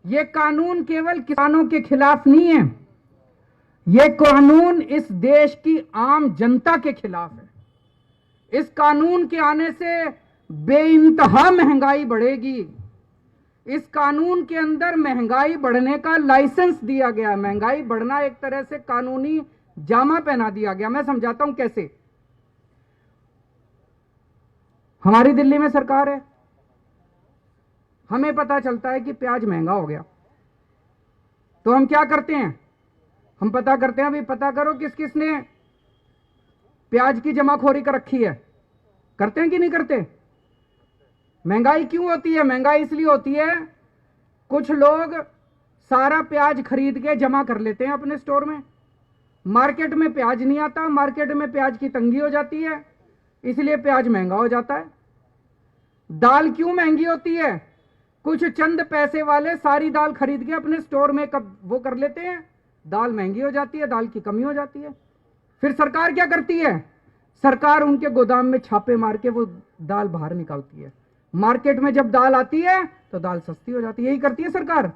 ये कानून केवल किसानों के खिलाफ नहीं है, ये कानून इस देश की आम जनता के खिलाफ है। इस कानून के आने से बेइंतहा महंगाई बढ़ेगी। इस कानून के अंदर महंगाई बढ़ने का लाइसेंस दिया गया। महंगाई बढ़ना एक तरह से कानूनी जामा पहना दिया गया। मैं समझाता हूं कैसे। हमारी दिल्ली में सरकार है, हमें पता चलता है कि प्याज महंगा हो गया, तो हम क्या करते हैं, हम पता करते हैं, अभी पता करो किस किस ने प्याज की जमाखोरी कर रखी है। करते हैं कि नहीं करते? महंगाई क्यों होती है? महंगाई इसलिए होती है, कुछ लोग सारा प्याज खरीद के जमा कर लेते हैं अपने स्टोर में। मार्केट में प्याज नहीं आता, मार्केट में प्याज की तंगी हो जाती है, इसलिए प्याज महंगा हो जाता है। दाल क्यों महंगी होती है? कुछ चंद पैसे वाले सारी दाल खरीद के अपने स्टोर में कब वो कर लेते हैं, दाल महंगी हो जाती है, दाल की कमी हो जाती है। फिर सरकार क्या करती है? सरकार उनके गोदाम में छापे मार के वो दाल बाहर निकालती है। मार्केट में जब दाल आती है तो दाल सस्ती हो जाती है। यही करती है सरकार।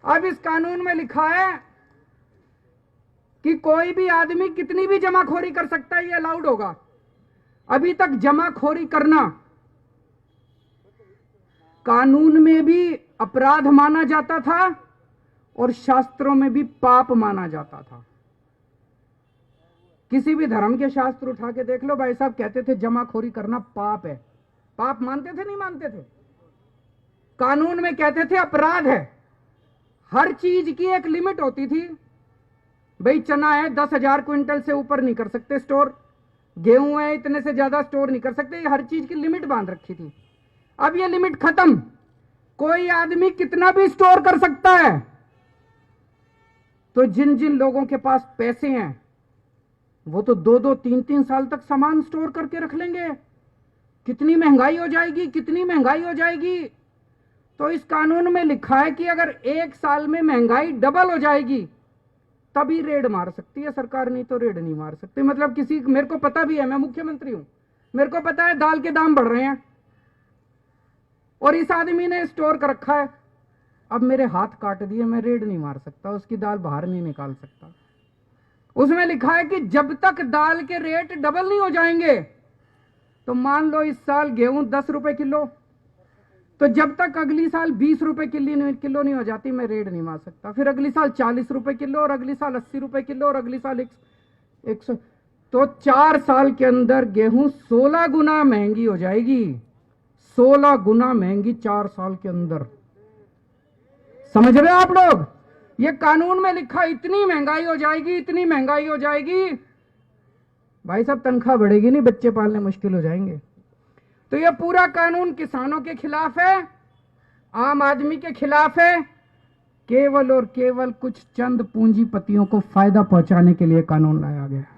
अब इस कानून में लिखा है कि कोई भी आदमी कितनी भी जमाखोरी कर सकता है, ये अलाउड होगा। अभी तक जमाखोरी करना कानून में भी अपराध माना जाता था और शास्त्रों में भी पाप माना जाता था। किसी भी धर्म के शास्त्र उठा के देख लो, भाई साहब कहते थे जमाखोरी करना पाप है। पाप मानते थे नहीं मानते थे? कानून में कहते थे अपराध है। हर चीज की एक लिमिट होती थी। भाई चना है 10,000 क्विंटल से ऊपर नहीं कर सकते स्टोर, गेहूं है इतने से ज्यादा स्टोर नहीं कर सकते। हर चीज की लिमिट बांध रखी थी। अब ये लिमिट खत्म, कोई आदमी कितना भी स्टोर कर सकता है। तो जिन जिन लोगों के पास पैसे हैं वो तो 2-2, 3-3 साल तक सामान स्टोर करके रख लेंगे। कितनी महंगाई हो जाएगी, कितनी महंगाई हो जाएगी। तो इस कानून में लिखा है कि अगर 1 साल में महंगाई डबल हो जाएगी तभी रेड मार सकती है सरकार, नहीं तो रेड नहीं मार सकती। मतलब किसी, मेरे को पता भी है, मैं मुख्यमंत्री हूं, मेरे को पता है दाल के दाम बढ़ रहे हैं और इस आदमी ने स्टोर कर रखा है। अब मेरे हाथ काट दिए, मैं रेड नहीं मार सकता, उसकी दाल बाहर नहीं निकाल सकता। उसमें लिखा है कि जब तक दाल के रेट डबल नहीं हो जाएंगे, तो मान लो इस साल गेहूं 10 रुपए किलो, तो जब तक अगली साल 20 रुपए किलो नहीं हो जाती, मैं रेड नहीं मार सकता। फिर अगली साल 40 रुपए किलो, और अगली साल 80 रुपए किलो, और अगली साल 100। तो 4 साल के अंदर गेहूं 16 गुना महंगी हो जाएगी। 16 गुना महंगी 4 साल के अंदर। समझ रहे हो आप लोग? ये कानून में लिखा, इतनी महंगाई हो जाएगी, इतनी महंगाई हो जाएगी, भाई साहब तनख्वाह बढ़ेगी नहीं, बच्चे पालने मुश्किल हो जाएंगे। तो ये पूरा कानून किसानों के खिलाफ है, आम आदमी के खिलाफ है। केवल और केवल कुछ चंद पूंजीपतियों को फायदा पहुंचाने के लिए कानून लाया गया है।